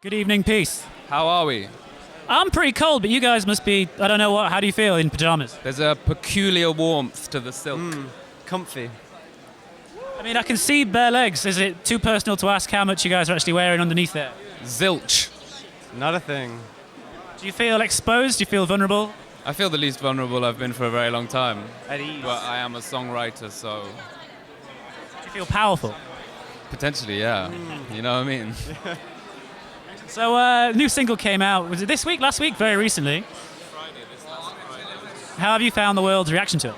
Good evening, peace. How are we? I'm pretty cold, but you guys must be, I don't know what, how do you feel in pajamas? There's a peculiar warmth to the silk. Comfy. I mean, I can see bare legs. Is it too personal to ask how much you guys are actually wearing underneath there? Zilch. Not a thing. Do you feel exposed? Do you feel vulnerable? I feel the least vulnerable I've been for a very long time. At ease. But I am a songwriter, so Do you feel powerful? potentially, yeah. You know what I mean? So, new single came out. Was it this week, last week, very recently? How have you found the world's reaction to it?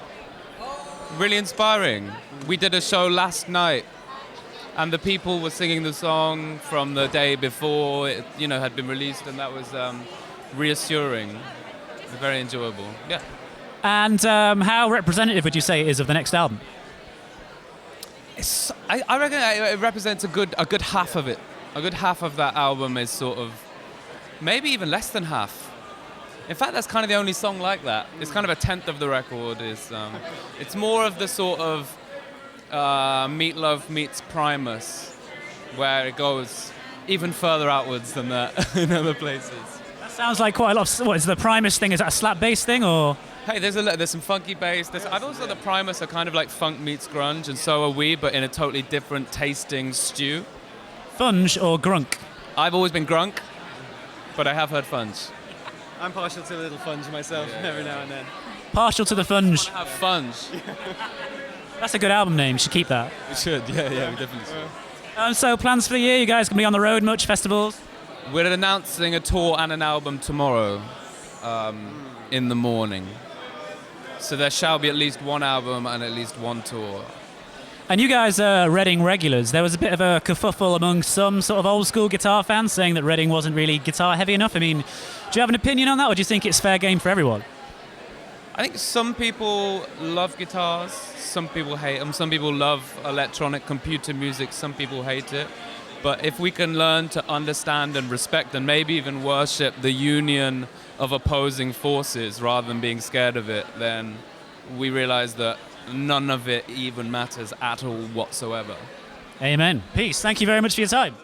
Really inspiring. We did a show last night, and the people were singing the song from the day before it, had been released, and that was reassuring, very enjoyable. Yeah. And how representative would you say it is of the next album? I reckon it represents a good half of it. A good half of that album is sort of, maybe even less than half. In fact, that's kind of the only song like that. It's kind of a tenth of the record. It's more of the sort of Meatloaf meets Primus, where it goes even further outwards than that in other places. That sounds like quite a lot of, what is the Primus thing? Is that a slap bass thing or? Hey, there's some funky bass. I've also the Primus are kind of like funk meets grunge, and so are we, but in a totally different tasting stew. Funge or grunk? I've always been grunk, but I have heard funge. I'm partial to a little funge myself every now and then. Partial to the funge. Have funge. That's a good album name. You should keep that. We should, yeah, we definitely should. So plans for the year? You guys gonna be on the road much? Festivals? We're announcing a tour and an album tomorrow in the morning. So there shall be at least one album and at least one tour. And you guys are Reading regulars. There was a bit of a kerfuffle among some sort of old school guitar fans saying that Reading wasn't really guitar heavy enough. I mean, do you have an opinion on that, or do you think it's fair game for everyone? I think some people love guitars, some people hate them, some people love electronic computer music, some people hate it. But if we can learn to understand and respect and maybe even worship the union of opposing forces rather than being scared of it, then we realize that none of it even matters at all whatsoever. Amen. Peace. Thank you very much for your time.